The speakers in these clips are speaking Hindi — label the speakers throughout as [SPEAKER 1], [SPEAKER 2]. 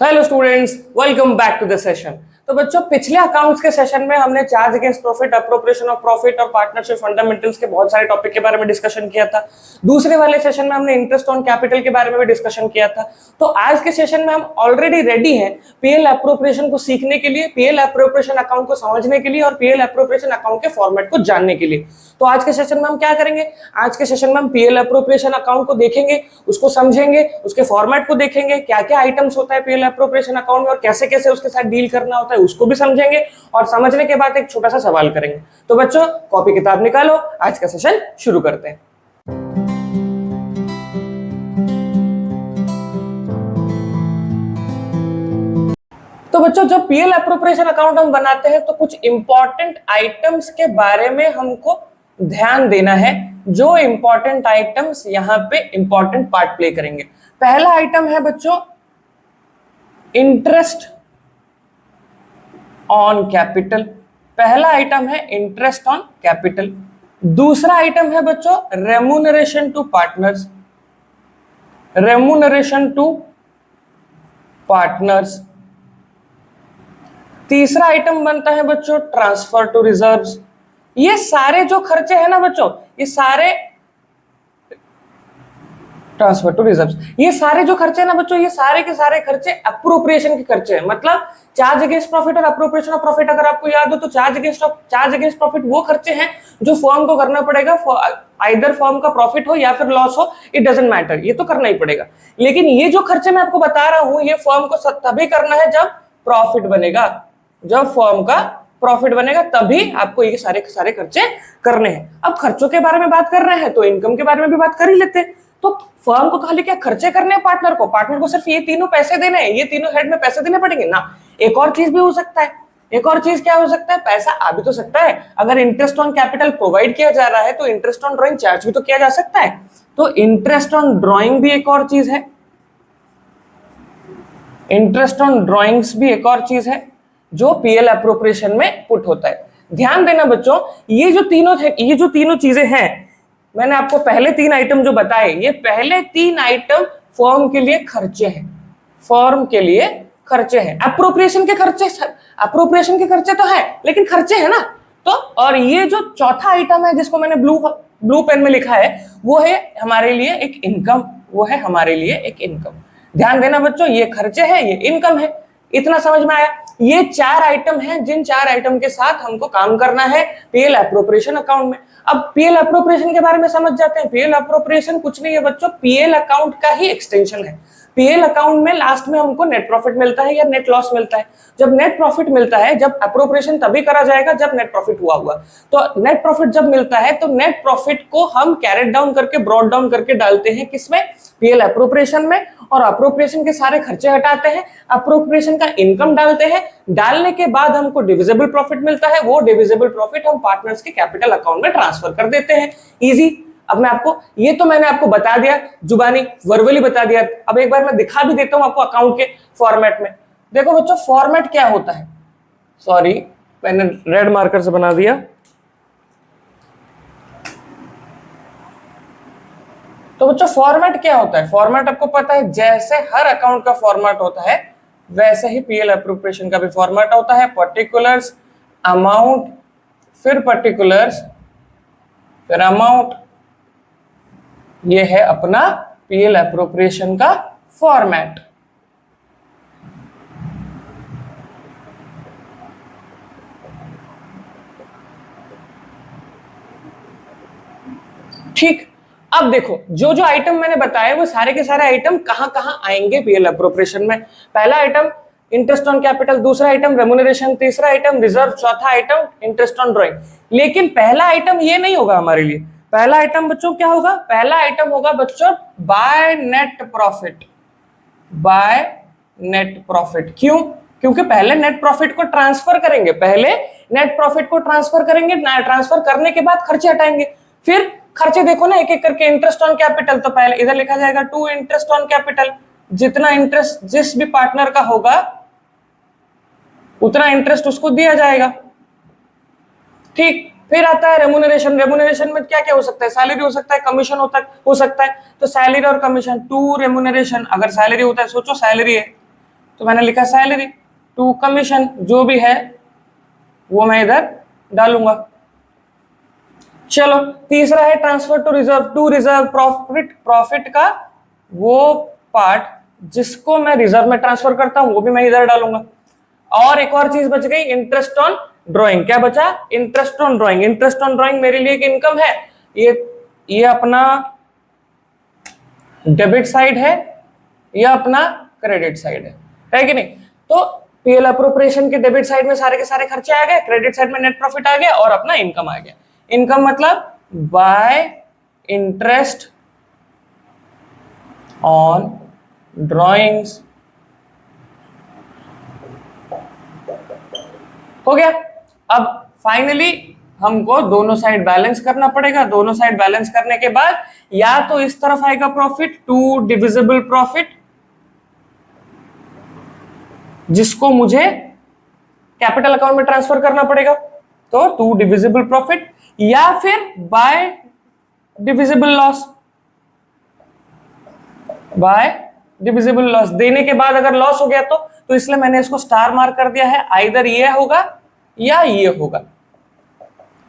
[SPEAKER 1] Hello students, welcome back to the session. तो बच्चों, पिछले अकाउंट्स के सेशन में हमने charge against profit, appropriation of profit और पार्टनरशिप फंडामेंटल्स के बहुत सारे टॉपिक के बारे में डिस्कशन किया था। दूसरे वाले सेशन में हमने इंटरेस्ट ऑन कैपिटल के बारे में भी डिस्कशन किया था। तो आज के सेशन में हम ऑलरेडी रेडी हैं पीएल अप्रोप्रिएशन को सीखने के लिए, पीएल अप्रोप्रिएशन अकाउंट को समझने के लिए और पीएल अप्रोप्रिएशन अकाउंट के फॉर्मेट को जानने के लिए। तो आज के सेशन में हम क्या करेंगे? आज के सेशन में हम पीएल अप्रोप्रिएशन अकाउंट को देखेंगे, उसको समझेंगे, उसके फॉर्मेट को देखेंगे, क्या क्या आइटम्स होता है पीएल अप्रोप्रिएशन अकाउंट में और कैसे कैसे उसके साथ डील करना होता है उसको भी समझेंगे और समझने के बाद एक छोटा सा सवाल करेंगे। तो बच्चों, कॉपी किताब निकालो, आज का सेशन शुरू करते हैं। तो बच्चों, जब पीएल अप्रोप्रिएशन अकाउंट हम बनाते हैं तो कुछ इंपॉर्टेंट आइटम्स के बारे में हमको ध्यान देना है, जो इंपॉर्टेंट आइटम्स यहाँ पे इंपॉर्टेंट पार्ट प्ले करेंगे। पहला आइटम है बच्चों इंटरेस्ट ऑन कैपिटल। पहला आइटम है इंटरेस्ट ऑन कैपिटल। दूसरा आइटम है बच्चों remuneration to partners. Remuneration to partners. तीसरा आइटम बनता है बच्चों ट्रांसफर टू रिजर्व्स। ये सारे जो खर्चे हैं ना बच्चों, ये सारे ट्रांसफर टू रिजर्व्स, ये सारे जो खर्चे हैं ना बच्चों, ये सारे के सारे खर्चे अप्रोप्रिएशन के खर्चे हैं। मतलब चार्ज अगेंस्ट प्रॉफिट और अप्रोप्रिएशन ऑफ प्रॉफिट अगर आपको याद हो तो चार्ज अगेंस्ट प्रॉफिट वो खर्चे हैं जो फर्म को करना पड़ेगा, आइदर फर्म का प्रॉफिट हो या फिर लॉस हो, इट डजंट मैटर, ये तो करना ही पड़ेगा। लेकिन ये जो खर्चे मैं आपको बता रहा हूं, ये फर्म को तभी करना है जब प्रॉफिट बनेगा। जब फर्म का प्रॉफिट बनेगा तभी आपको ये सारे सारे खर्चे करने हैं। अब खर्चों के बारे में बात कर रहे हैं तो इनकम के बारे में भी बात कर ही लेते हैं। तो फर्म को खाली क्या खर्चे करने हैं? पार्टनर को सिर्फ ये तीनों पैसे देने हैं, ये तीनों हेड में पैसे देने पड़ेंगे ना। एक और चीज भी हो सकता है। एक और चीज क्या हो सकता है? पैसा आ भी तो सकता है। अगर इंटरेस्ट ऑन कैपिटल प्रोवाइड किया जा रहा है तो इंटरेस्ट ऑन ड्रॉइंग चार्ज भी तो किया जा सकता है। तो इंटरेस्ट ऑन ड्रॉइंग भी एक और चीज है। इंटरेस्ट ऑन ड्रॉइंग्स भी एक और चीज है जो पीएल अप्रोप्रिएशन में पुट होता है। ध्यान देना बच्चों, ये जो तीनों चीजें हैं, मैंने आपको पहले तीन आइटम जो बताए, ये पहले तीन आइटम फर्म के लिए खर्चे हैं। फर्म के लिए खर्चे हैं। अप्रोप्रिएशन के खर्चे तो है, लेकिन खर्चे हैं ना। तो और ये जो चौथा आइटम है जिसको मैंने ब्लू पेन में लिखा है, वो है हमारे लिए एक इनकम। ध्यान देना बच्चों, ये खर्चे हैं, ये इनकम है। इतना समझ में आया? ये चार आइटम हैं जिन चार आइटम के साथ हमको काम करना है पीएल अप्रोप्रिएशन अकाउंट में। अब पीएल अप्रोप्रिएशन के बारे में समझ जाते हैं। पीएल अप्रोप्रिएशन कुछ नहीं है बच्चों, पीएल अकाउंट का ही एक्सटेंशन है। पीएल अकाउंट में लास्ट में हमको नेट प्रॉफिट मिलता है या नेट लॉस मिलता है। जब नेट प्रॉफिट मिलता है, जब अप्रोप्रिएशन तभी करा जाएगा जब नेट प्रॉफिट हुआ। तो नेट प्रॉफिट जब मिलता है तो नेट प्रॉफिट को हम कैरेट डाउन करके, ब्रॉट डाउन करके डालते हैं किसमें? पीएल अप्रोप्रिएशन में। और अप्रोप्रिएशन के सारे खर्चे हटाते हैं, अप्रोप्रिएशन का इनकम डालते हैं। डालने के बाद हमको डिविजिबल प्रॉफिट मिलता है। वो डिविजिबल प्रॉफिट हम पार्टनर्स के कैपिटल अकाउंट में ट्रांसफर कर देते हैं। इजी। अब मैंने आपको बता दिया, जुबानी वर्बली बता दिया। अब एक बार मैं दिखा भी देता हूं आपको अकाउंट के फॉर्मेट में। देखो बच्चों, फॉर्मेट क्या होता है? सॉरी, मैंने रेड मार्कर से बना दिया। तो बच्चों, फॉर्मेट क्या होता है? फॉर्मेट आपको पता है, जैसे हर अकाउंट का फॉर्मेट होता है वैसे ही पीएल अप्रोप्रिएशन का भी फॉर्मेट होता है। पर्टिकुलर्स, अमाउंट, फिर पर्टिकुलर्स, फिर अमाउंट। ये है अपना पीएल अप्रोप्रिएशन का फॉर्मेट। ठीक। अब देखो, जो जो आइटम मैंने बताए वो सारे के सारे आइटम कहां कहां आएंगे पीएल अप्रोप्रिएशन में। पहला आइटम इंटरेस्ट ऑन कैपिटल, दूसरा आइटम रेम्यूनरेशन, तीसरा आइटम रिजर्व, चौथा आइटम इंटरेस्ट ऑन ड्रॉइंग। लेकिन पहला आइटम ये नहीं होगा हमारे लिए। पहला आइटम बच्चों क्या होगा? पहला आइटम होगा बच्चों by net profit. By net profit. क्यों? क्योंकि पहले नेट प्रॉफिट को ट्रांसफर करेंगे। ट्रांसफर करने के बाद खर्चे हटाएंगे। फिर खर्चे देखो ना एक एक करके। इंटरेस्ट ऑन कैपिटल, तो पहले इधर लिखा जाएगा टू इंटरेस्ट ऑन कैपिटल। जितना इंटरेस्ट जिस भी पार्टनर का होगा उतना इंटरेस्ट उसको दिया जाएगा। ठीक। फिर आता है रेम्यूनरेशन। रेम्यूनरेशन में क्या क्या हो सकता है? सैलरी हो सकता है, कमीशन हो सकता है। तो सैलरी और कमीशन, टू रेम्यूनरेशन। अगर सैलरी होता है, सोचो सैलरी है तो मैंने लिखा सैलरी, टू कमीशन जो भी है वो मैं इधर डालूंगा। चलो तीसरा है ट्रांसफर टू रिजर्व प्रॉफिट का वो पार्ट जिसको मैं रिजर्व में ट्रांसफर करता हूं वो भी मैं इधर डालूंगा। और एक और चीज बच गई, इंटरेस्ट ऑन ड्राइंग। क्या बचा? Interest on drawing. Interest on drawing मेरे लिए एक इनकम है, ये अपना डेबिट साइड है, ये अपना क्रेडिट साइड है कि नहीं? तो पीएल अप्रोप्रिएशन के डेबिट साइड में सारे के सारे खर्चे आ गए, क्रेडिट साइड में नेट प्रॉफिट आ गया और अपना इनकम आ गया। इनकम मतलब बाय इंटरेस्ट ऑन ड्राइंग्स। हो गया। अब फाइनली हमको दोनों साइड बैलेंस करना पड़ेगा। दोनों साइड बैलेंस करने के बाद या तो इस तरफ आएगा प्रॉफिट, टू डिविजिबल प्रॉफिट, जिसको मुझे कैपिटल अकाउंट में ट्रांसफर करना पड़ेगा, तो टू डिविजिबल प्रॉफिट, या फिर bye divisible loss. Bye divisible loss देने के बाद अगर लॉस हो गया तो इसलिए मैंने इसको स्टार मार्क कर दिया है। आइदर ये होगा या ये होगा,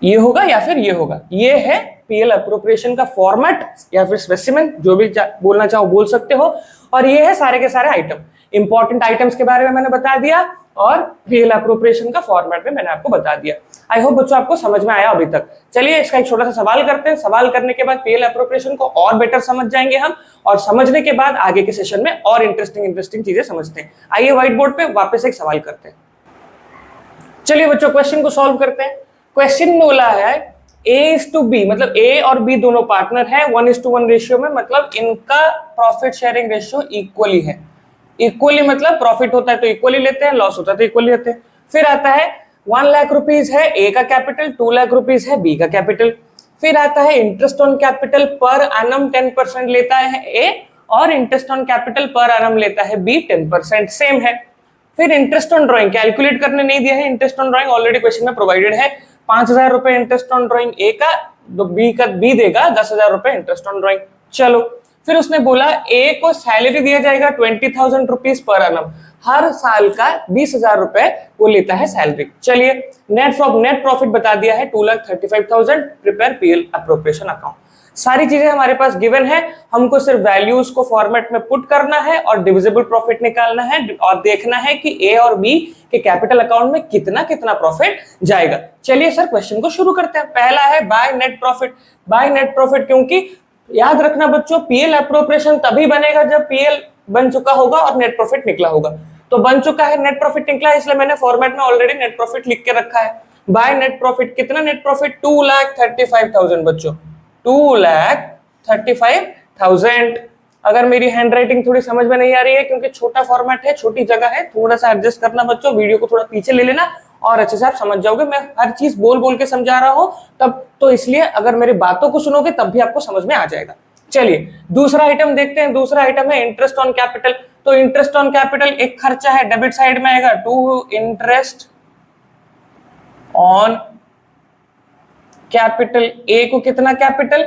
[SPEAKER 1] ये होगा या फिर ये होगा। ये है पीएल अप्रोप्रिएशन का फॉर्मेट या फिर स्पेसिमेन, जो भी बोलना चाहो बोल सकते हो। और ये है सारे के सारे आइटम, इंपॉर्टेंट आइटम्स के बारे में मैंने बता दिया और पीएल अप्रोप्रिएशन का फॉर्मेट में मैंने आपको बता दिया। आई होप बच्चों आपको समझ में आया अभी तक। चलिए इसका एक छोटा सा सवाल करते हैं। सवाल करने के बाद पीएल अप्रोप्रिएशन को और बेटर समझ जाएंगे हम, और समझने के बाद आगे के सेशन में और इंटरेस्टिंग चीजें समझते हैं। आइए व्हाइट बोर्ड पे वापस एक सवाल करते हैं। चलिए बच्चों क्वेश्चन को सॉल्व करते हैं। क्वेश्चन में बोला है A:B, मतलब A और B दोनों पार्टनर है 1:1 रेशियो में, मतलब इनका प्रॉफिट शेयरिंग रेशियो इक्वली है। इक्वली मतलब प्रॉफिट होता है तो इक्वली लेते हैं, लॉस होता है तो इक्वली लेते हैं। फिर आता है 1 लाख रुपीज है ए का कैपिटल, 2 लाख रुपीज है बी का कैपिटल। फिर आता है interest on capital per annum 10% लेता है ए और interest on capital per annum लेता है बी 10%, सेम है। फिर इंटरेस्ट ऑन ड्राइंग कैलकुलेट करने नहीं दिया है, interest on drawing already question में प्रोवाइडेड है। 5,000 रुपए इंटरेस्ट ऑन ड्राइंग ए का, तो बी देगा 10,000 रुपए इंटरेस्ट ऑन ड्राइंग। चलो फिर उसने बोला ए को सैलरी दिया जाएगा 20,000 रुपीज पर एनम, हर साल का 20,000 रुपए वो लेता है सैलरी। चलिए नेट प्रॉफिट बता दिया है 2,35,000, प्रिपेयर पीएल अप्रोप्रिएशन अकाउंट। सारी चीजें हमारे पास गिवन है, हमको सिर्फ वैल्यूज को फॉर्मेट में पुट करना है और डिविजिबल प्रॉफिट निकालना है और देखना है कि ए और बी के कैपिटल अकाउंट में कितना कितना प्रॉफिट जाएगा। चलिए सर क्वेश्चन को शुरू करते हैं। पहला है by net profit. By net profit, क्योंकि याद रखना बच्चों पीएल अप्रोप्रिएशन तभी बनेगा जब पीएल बन चुका होगा और नेट प्रॉफिट निकला होगा। तो बन चुका है, नेट प्रॉफिट निकला है, इसलिए मैंने फॉर्मेट में ऑलरेडी नेट प्रॉफिट लिख के रखा है। बाय नेट प्रॉफिट कितना नेट प्रॉफिट? 2,35,000 बच्चों, 2,35,000। अगर मेरी हैंड राइटिंग थोड़ी समझ में नहीं आ रही है क्योंकि छोटा फॉर्मेट है, छोटी जगह है, थोड़ा सा एडजस्ट करना बच्चों, वीडियो को थोड़ा पीछे ले लेना और अच्छे से आप समझ जाओगे। मैं हर चीज बोल बोल के समझा रहा हूं तब, तो इसलिए अगर मेरी बातों को सुनोगे तब भी आपको समझ में आ जाएगा। चलिए दूसरा आइटम देखते हैं। दूसरा आइटम है इंटरेस्ट ऑन कैपिटल। तो इंटरेस्ट ऑन कैपिटल एक खर्चा है, डेबिट साइड में आएगा, टू इंटरेस्ट ऑन कैपिटल। ए को कितना कैपिटल?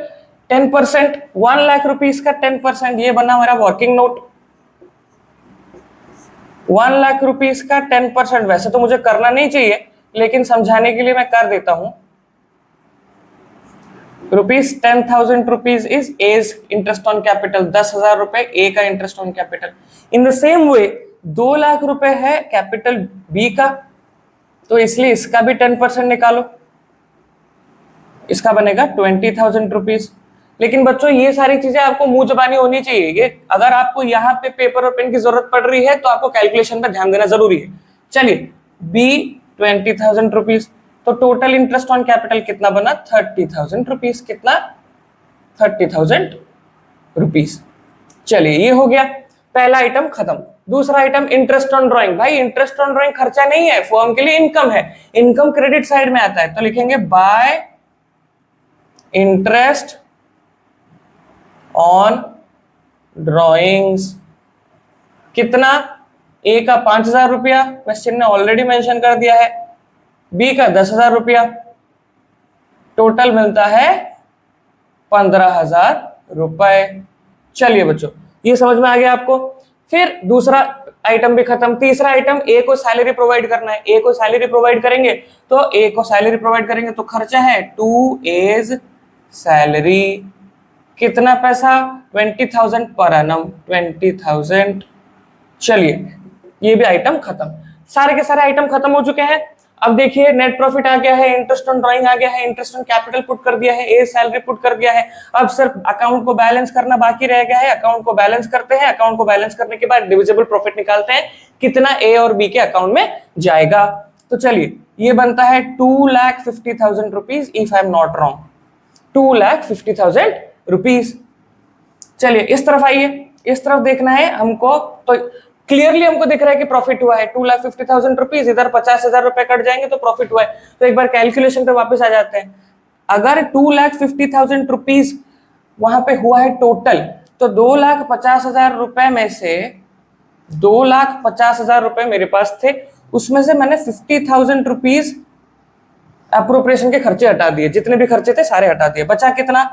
[SPEAKER 1] 10%, 1 लाख रुपीस का 10%, ये बना मेरा वर्किंग नोट। 1 लाख रुपीस का 10%, वैसे तो मुझे करना नहीं चाहिए लेकिन समझाने के लिए मैं कर देता हूं। Rupees 10,000 rupees is as interest on capital, 10,000 रुपए ए का interest on capital. In the same way 2 lakh रुपए है कैपिटल बी का, तो इसलिए इसका भी 10% निकालो, इसका बनेगा 20,000 रुपीज। लेकिन बच्चों ये सारी चीजें आपको मुंह जबानी होनी चाहिए। ये अगर आपको यहाँ पे पेपर और पेन की जरूरत पड़ रही है तो आपको कैलकुलेशन पर ध्यान देना जरूरी है। चलिए बी 20,000 रुपीज, तो टोटल इंटरेस्ट ऑन कैपिटल कितना बना? 30,000 रुपीज। कितना? 30,000 रुपीज। चलिए ये हो गया, पहला आइटम खत्म। दूसरा आइटम इंटरेस्ट ऑन ड्राइंग। भाई इंटरेस्ट ऑन ड्राइंग खर्चा नहीं है, फर्म के लिए इनकम है, इनकम क्रेडिट साइड में आता है, तो लिखेंगे बाय इंटरेस्ट ऑन ड्राइंग्स। कितना? ए का 5,000 रुपया, क्वेश्चन ने ऑलरेडी मेंशन कर दिया है, बी का 10,000 रुपया, टोटल मिलता है 15,000 रुपए। चलिए बच्चों ये समझ में आ गया आपको। फिर दूसरा आइटम भी खत्म। तीसरा आइटम ए को सैलरी प्रोवाइड करना है। ए को सैलरी प्रोवाइड करेंगे तो ए को सैलरी प्रोवाइड करेंगे तो खर्चा है 2A's सैलरी। कितना पैसा? 20,000 पर एनम, 20,000। चलिए ये भी आइटम खत्म। सारे के सारे आइटम खत्म हो चुके हैं। अब देखिए नेट प्रॉफिट आ गया है, इंटरेस्ट ऑन ड्राइंग आ गया है, इंटरेस्ट ऑन कैपिटल पुट कर दिया है, ए सैलरी पुट कर दिया है। अब सिर्फ अकाउंट को बैलेंस करना बाकी रह गया है। अकाउंट को बैलेंस करते हैं। अकाउंट को बैलेंस करने के बाद डिविजिबल प्रॉफिट निकालते हैं, कितना ए और बी के अकाउंट में जाएगा। तो चलिए ये बनता है 2,50,000 rupees, if I am not wrong, 2,50,000 rupees. चलिए इस तरफ आइए, इस तरफ देखना है हमको। तो क्लियरली हमको दिख रहा है कि प्रॉफिट हुआ है 2,50,000 रुपीज। इधर 50,000 रुपए कट जाएंगे तो प्रॉफिट हुआ है। तो एक बार कैलकुलेशन पे वापस आ जाते हैं। अगर 2,50,000 रुपीज वहां पे हुआ है टोटल, तो 2,50,000 रुपए में से 2,50,000 रुपए मेरे पास थे, उसमें से मैंने 50,000 रुपीज अप्रोप्रिएशन के खर्चे हटा दिए। जितने भी खर्चे थे सारे हटा दिए। बचा कितना?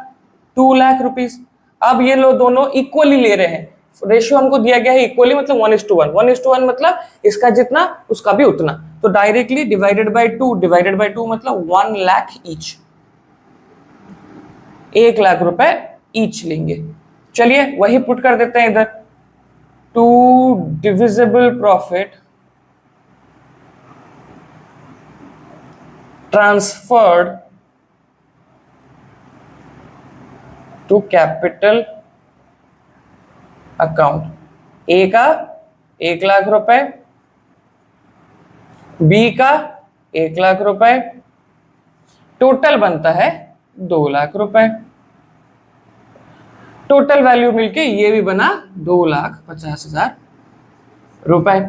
[SPEAKER 1] 2 लाख रुपीज। अब ये लोग दोनों इक्वली ले रहे हैं। रेशियो हमको दिया गया है इक्वली, मतलब 1:1। 1:1 मतलब इसका जितना उसका भी उतना। तो डायरेक्टली डिवाइडेड बाय 2 मतलब 1 लाख ईच, 1 लाख रुपए ईच लेंगे। चलिए वही पुट कर देते हैं इधर। 2 divisible profit transferred to capital account. A का 1 लाख रुपए, बी का 1 लाख रुपए, टोटल बनता है 2 लाख रुपए। टोटल वैल्यू मिलके ये भी बना 2,50,000 रुपए।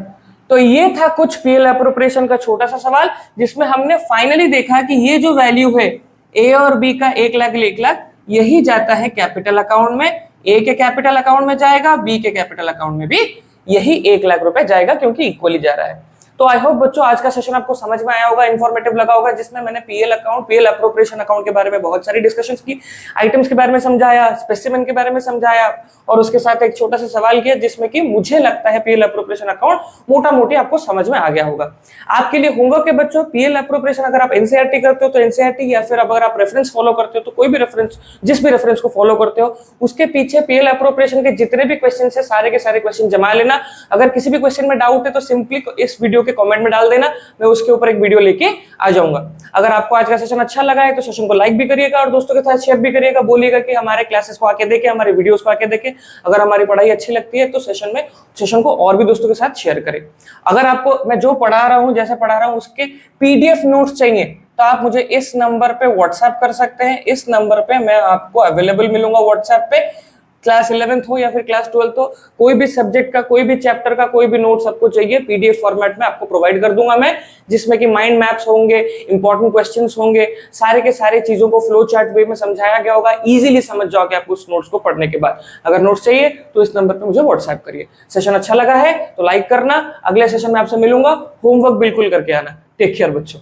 [SPEAKER 1] तो ये था कुछ पीएल एप्रोप्रिएशन का छोटा सा सवाल, जिसमें हमने फाइनली देखा कि ये जो वैल्यू है ए और बी का 1 लाख 1 लाख, यही जाता है कैपिटल अकाउंट में। ए के कैपिटल अकाउंट में जाएगा, बी के कैपिटल अकाउंट में भी यही 1 लाख रुपए जाएगा, क्योंकि इक्वली जा रहा है। तो आई होप बच्चों आज का सेशन आपको समझ में आया होगा, इन्फॉर्मेटिव लगा होगा, जिसमें मैंने PL account, PL appropriation account के बारे में बहुत सारी डिस्कशंस की, आइटम्स के बारे में समझाया, स्पेसिमेन के बारे में समझाया, और उसके साथ एक छोटा सा सवाल किया, जिसमें कि मुझे लगता है पीएल एप्रोप्रिएशन अकाउंट मोटा मोटी आपको समझ में आ गया होगा। आपके लिए होमवर्क है बच्चों, पीएल एप्रोप्रिएशन अगर आप एनसीईआरटी करते हो तो एनसीईआरटी, या फिर अगर आप रेफरेंस फॉलो करते हो तो कोई भी रेफरेंस, जिस भी रेफरेंस को फॉलो करते हो उसके पीछे पीएल एप्रोप्रिएशन के जितने भी क्वेश्चन है सारे के सारे क्वेश्चन जमा लेना। अगर किसी भी क्वेश्चन में डाउट है तो सिंपली इस वीडियो के कमेंट में डाल देना, मैं उसके ऊपर एक वीडियो लेके आ जाऊंगा। अगर आपको आज का सेशन अच्छा लगा है तो सेशन को लाइक भी करिएगा और दोस्तों के साथ शेयर भी करिएगा। बोलिएगा कि हमारे क्लासेस को आके देखें, हमारे वीडियोस को आके देखें। अगर हमारी पढ़ाई अच्छी लगती है तो सेशन को और भी दोस्तों के साथ शेयर करें। अगर आपको मैं जो पढ़ा रहा हूं, जैसे पढ़ा रहा हूं, उसके पीडीएफ नोट्स चाहिए तो आप मुझे इस नंबर पे व्हाट्सएप कर सकते हैं। इस नंबर पे मैं आपको अवेलेबल मिलूंगा व्हाट्सएप पे। क्लास 11th हो या फिर क्लास 12th हो, कोई भी सब्जेक्ट का, कोई भी चैप्टर का कोई भी नोट्स आपको चाहिए, पीडीएफ फॉर्मेट में आपको प्रोवाइड कर दूंगा मैं, जिसमें कि माइंड मैप्स होंगे, इंपॉर्टेंट क्वेश्चंस होंगे, सारे के सारे चीजों को फ्लो चार्ट वे में समझाया गया होगा। इजीली समझ जाओगे आप उस नोट्स को पढ़ने के बाद। अगर नोट्स चाहिए तो इस नंबर पे मुझे व्हाट्सएप करिए। सेशन अच्छा लगा है तो लाइक करना। अगले सेशन में आपसे मिलूंगा, होमवर्क बिल्कुल करके आना। टेक केयर बच्चों।